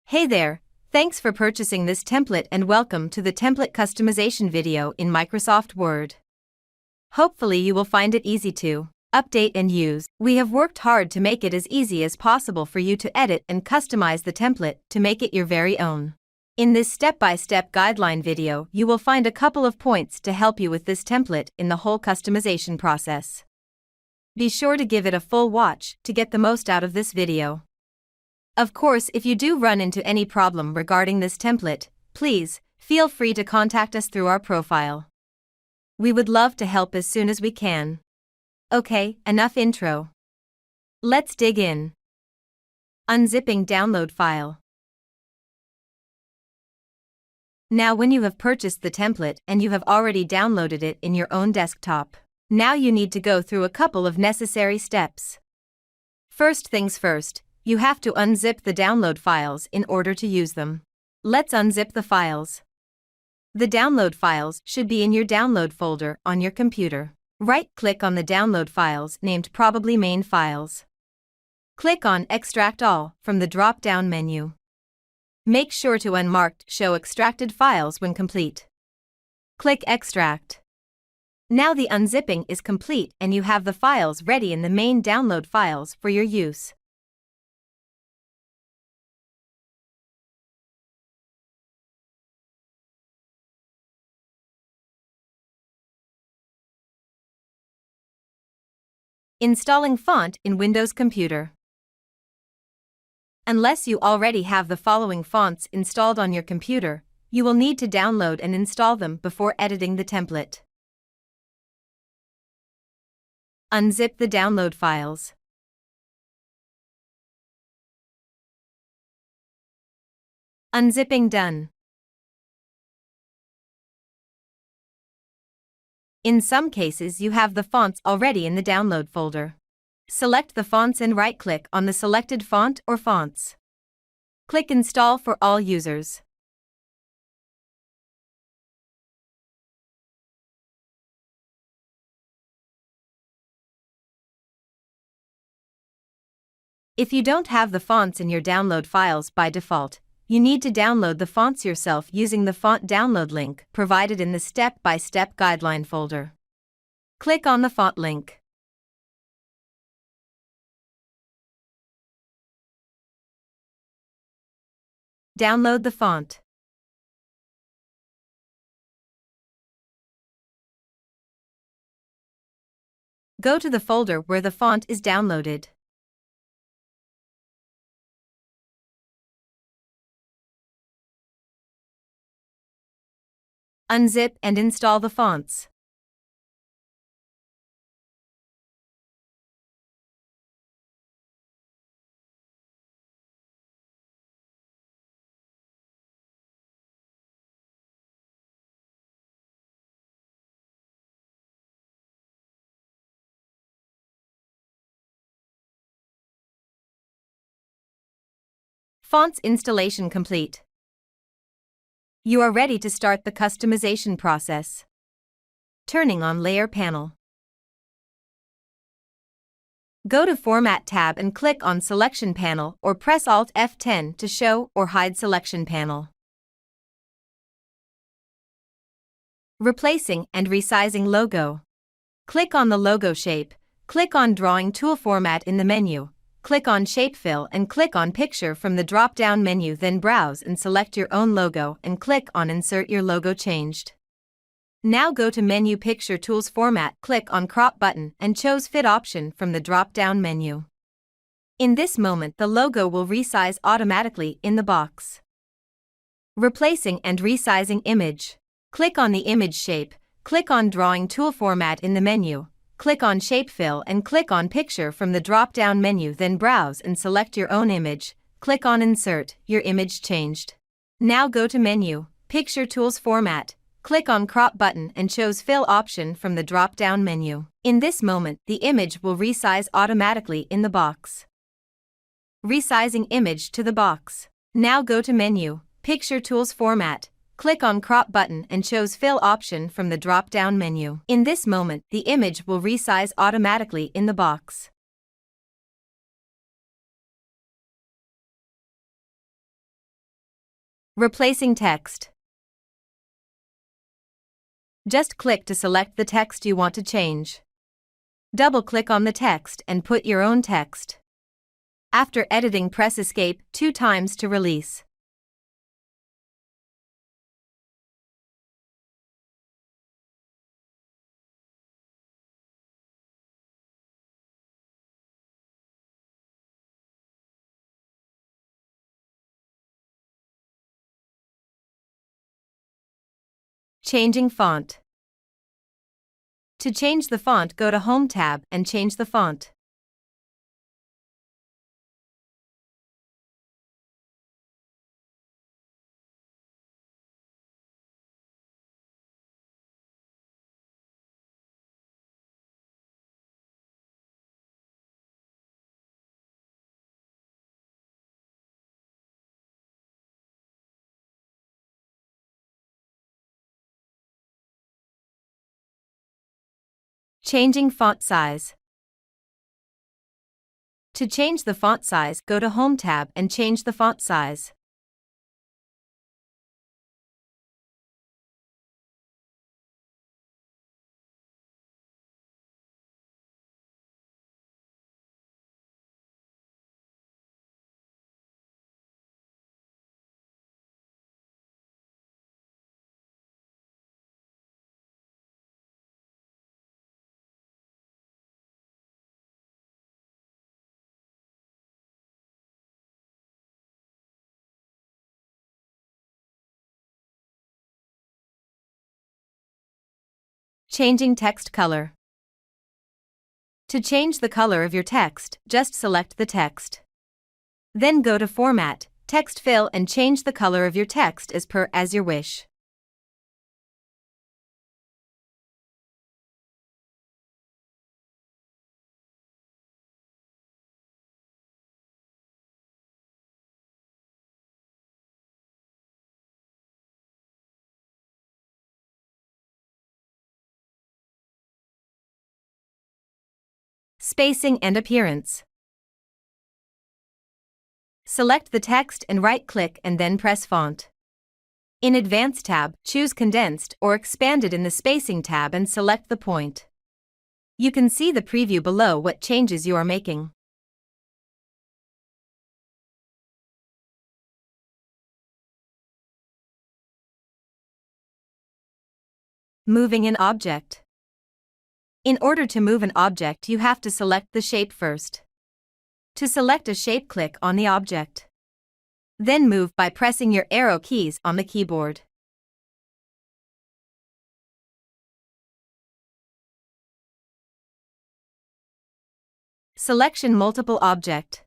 Hey there, thanks for purchasing this template and welcome to the template customization video in Microsoft Word. Hopefully you will find it easy to update and use. We have worked hard to make it as easy as possible for you to edit and customize the template to make it your very own. In this step-by-step guideline video, you will find a couple of points to help you with this template in the whole customization process. Be sure to give it a full watch to get the most out of this video. Of course, if you do run into any problem regarding this template, please feel free to contact us through our profile. We would love to help as soon as we can. Okay, enough intro. Let's dig in. Unzipping download file. Now when you have purchased the template and you have already downloaded it in your own desktop, now you need to go through a couple of necessary steps. First things first, you have to unzip the download files in order to use them. Let's unzip the files. The download files should be in your download folder on your computer. Right-click on the download files named probably main files. Click on Extract All from the drop-down menu. Make sure to unmarked Show Extracted Files when complete. Click Extract. Now the unzipping is complete and you have the files ready in the main download files for your use. Installing font in Windows Computer. Unless you already have the following fonts installed on your computer, you will need to download and install them before editing the template. Unzip the download files. Unzipping done. In some cases you have the fonts already in the download folder. Select the fonts and right-click on the selected font or fonts. Click Install for all users. If you don't have the fonts in your download files by default, you need to download the fonts yourself using the font download link provided in the step-by-step guideline folder. Click on the font link. Download the font. Go to the folder where the font is downloaded. Unzip and install the fonts. Fonts installation complete. You are ready to start the customization process. Turning on Layer panel. Go to Format tab and click on Selection panel or press Alt F10 to show or hide Selection panel. Replacing and resizing logo. Click on the logo shape, click on Drawing Tool Format in the menu. Click on Shape Fill and click on Picture from the drop-down menu, then browse and select your own logo and click on Insert your logo changed. Now go to Menu Picture Tools Format, click on Crop button and choose Fit option from the drop-down menu. In this moment the logo will resize automatically in the box. Replacing and resizing image. Click on the image shape, click on Drawing Tool Format in the menu. Click on Shape Fill and click on Picture from the drop-down menu, then browse and select your own image. Click on Insert your image changed. Now go to Menu, Picture Tools Format. Click on Crop button and choose Fill option from the drop-down menu. In this moment, the image will resize automatically in the box. Resizing image to the box. Now go to Menu, Picture Tools Format. Click on Crop button and choose Fill option from the drop-down menu. In this moment, the image will resize automatically in the box. Replacing text. Just click to select the text you want to change. Double-click on the text and put your own text. After editing, press Escape 2 times to release. Changing font. To change the font, go to Home tab and change the font. Changing font size. To change the font size, go to Home tab and change the font size. Changing text color. To change the color of your text, just select the text. Then go to Format, Text Fill and change the color of your text as your wish. Spacing and appearance. Select the text and right-click and then press Font. In Advanced tab, choose Condensed or Expanded in the Spacing tab and select the point. You can see the preview below what changes you are making. Moving an object. In order to move an object, you have to select the shape first. To select a shape, click on the object. Then move by pressing your arrow keys on the keyboard. Selection multiple object.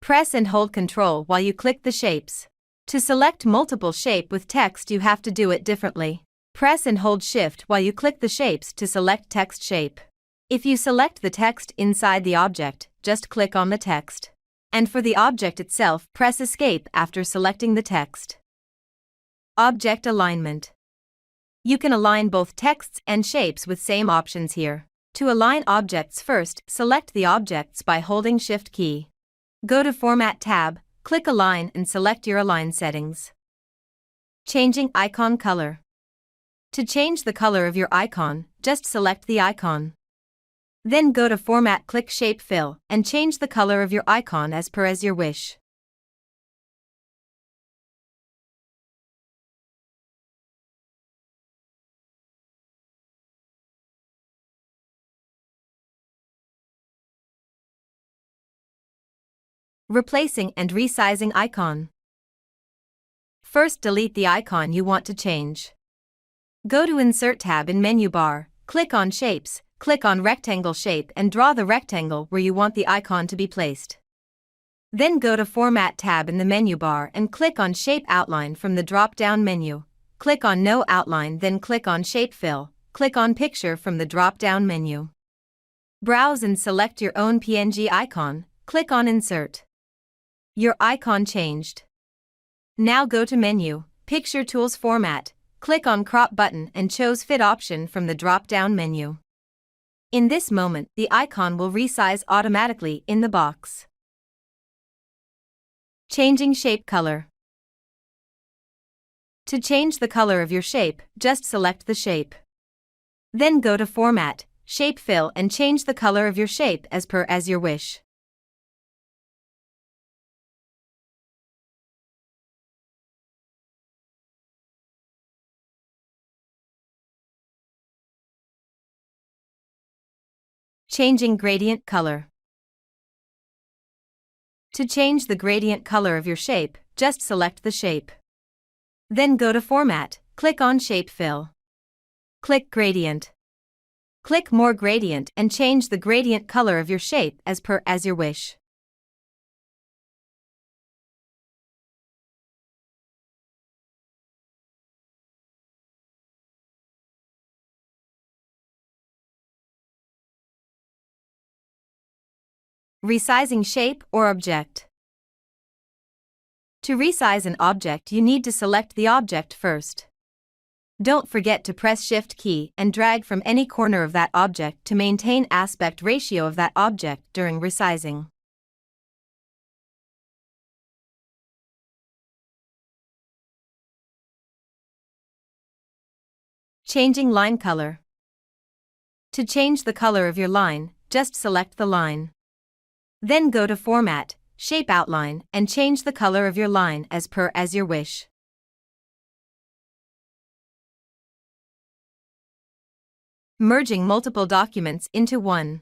Press and hold Ctrl while you click the shapes. To select multiple shape with text, you have to do it differently. Press and hold Shift while you click the shapes to select text shape. If you select the text inside the object, just click on the text. And for the object itself, press Escape after selecting the text. Object alignment. You can align both texts and shapes with same options here. To align objects, first, select the objects by holding Shift key. Go to Format tab, click Align and select your align settings. Changing icon color. To change the color of your icon, just select the icon. Then go to Format, click Shape Fill, and change the color of your icon as your wish. Replacing and resizing icon. First, delete the icon you want to change. Go to Insert tab in menu bar, click on Shapes, click on Rectangle Shape and draw the rectangle where you want the icon to be placed. Then go to Format tab in the menu bar and click on Shape Outline from the drop-down menu. Click on No Outline, then click on Shape Fill, click on Picture from the drop-down menu. Browse and select your own PNG icon, click on Insert. Your icon changed. Now go to Menu, Picture Tools Format, click on Crop button and choose Fit option from the drop-down menu. In this moment, the icon will resize automatically in the box. Changing shape color. To change the color of your shape, just select the shape. Then go to Format, Shape Fill and change the color of your shape as your wish. Changing gradient color. To change the gradient color of your shape, just select the shape. Then go to Format, click on Shape Fill. Click Gradient. Click More Gradient and change the gradient color of your shape as your wish. Resizing shape or object. To resize an object, you need to select the object first. Don't forget to press Shift key and drag from any corner of that object to maintain aspect ratio of that object during resizing. Changing line color. To change the color of your line, just select the line. Then go to Format, Shape Outline and change the color of your line as your wish. Merging multiple documents into one.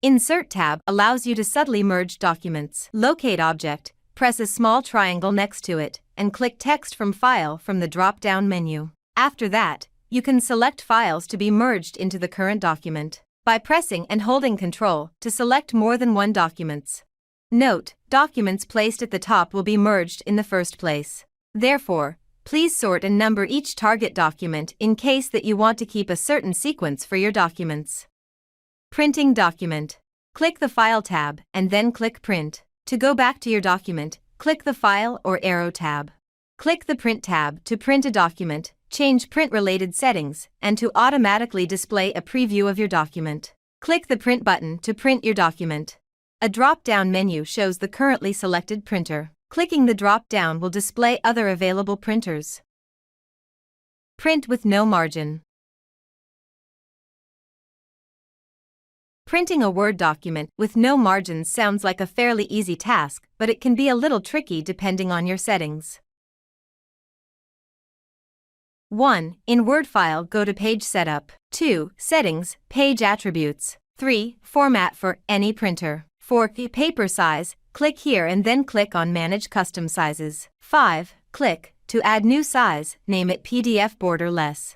Insert tab allows you to subtly merge documents. Locate object, press a small triangle next to it, and click Text from File from the drop-down menu. After that, you can select files to be merged into the current document by pressing and holding Ctrl to select more than one documents. Note, documents placed at the top will be merged in the first place. Therefore, please sort and number each target document in case that you want to keep a certain sequence for your documents. Printing document. Click the File tab and then click Print. To go back to your document, click the File or Arrow tab. Click the Print tab to print a document, change print-related settings, and to automatically display a preview of your document. Click the Print button to print your document. A drop-down menu shows the currently selected printer. Clicking the drop-down will display other available printers. Print with no margin. Printing a Word document with no margins sounds like a fairly easy task, but it can be a little tricky depending on your settings. 1. In Word file, go to Page Setup. 2. Settings, Page Attributes. 3. Format for any printer. 4. Paper size, click here and then click on Manage Custom Sizes. 5. Click to add new size, name it PDF Borderless.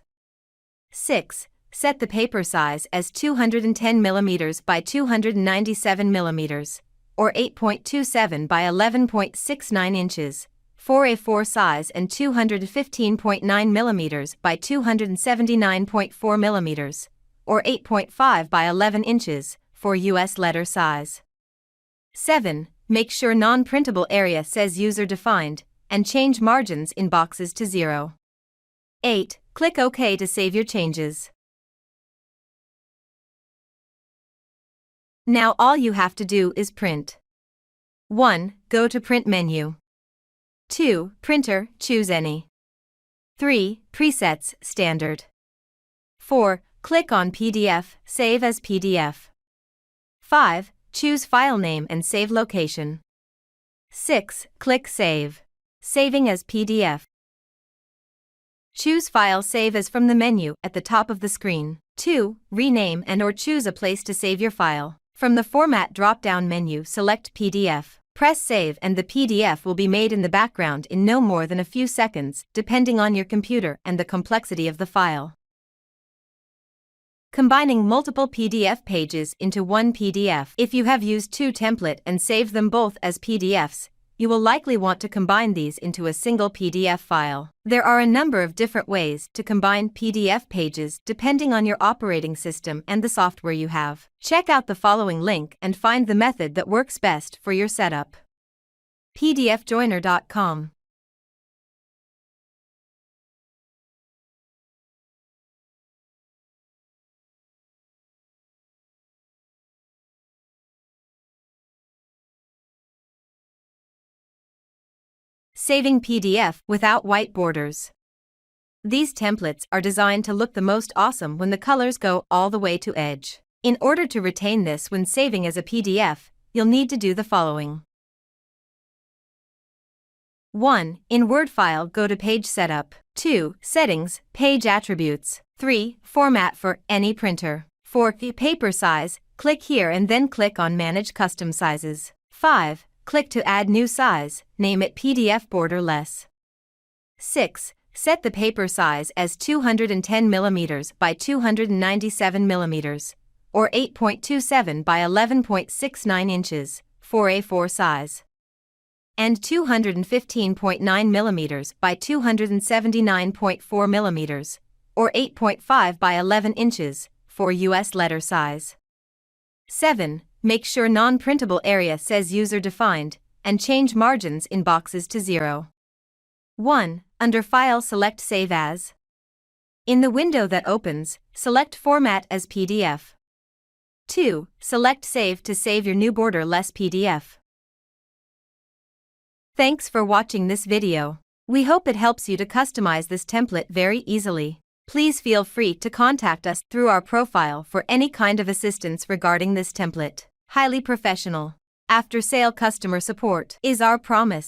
6. Set the paper size as 210 mm by 297 mm, or 8.27 by 11.69 inches. 4A4 size and 215.9 mm by 279.4 mm, or 8.5 by 11 inches, for US letter size. 7. Make sure non-printable area says User Defined, and change margins in boxes to 0. 8. Click OK to save your changes. Now all you have to do is print. 1. Go to Print menu. 2. Printer, choose any. 3. Presets, Standard. 4. Click on PDF, Save as PDF. 5. Choose File Name and Save Location. 6. Click Save. Saving as PDF. Choose File Save As from the menu at the top of the screen. 2. Rename and/or choose a place to save your file. From the Format drop-down menu, select PDF. Press Save and the PDF will be made in the background in no more than a few seconds, depending on your computer and the complexity of the file. Combining multiple PDF pages into one PDF. If you have used two templates and saved them both as PDFs, you will likely want to combine these into a single PDF file. There are a number of different ways to combine PDF pages depending on your operating system and the software you have. Check out the following link and find the method that works best for your setup. pdfjoiner.com Saving PDF without white borders. These templates are designed to look the most awesome when the colors go all the way to edge. In order to retain this when saving as a PDF, you'll need to do the following. 1. In Word file, go to Page Setup. 2. Settings, Page Attributes. 3. Format for any printer. 4. Paper size, click here and then click on Manage Custom Sizes. 5. Click to add new size, name it PDF Borderless. 6. Set the paper size as 210 mm by 297 mm, or 8.27 by 11.69 inches, for A4 size. And 215.9 mm by 279.4 mm, or 8.5 by 11 inches, for US letter size. 7. Make sure non-printable area says user-defined, and change margins in boxes to 0. 1. Under File, select Save As. In the window that opens, select Format as PDF. 2. Select Save to save your new borderless PDF. Thanks for watching this video. We hope it helps you to customize this template very easily. Please feel free to contact us through our profile for any kind of assistance regarding this template. Highly professional, after-sale customer support is our promise.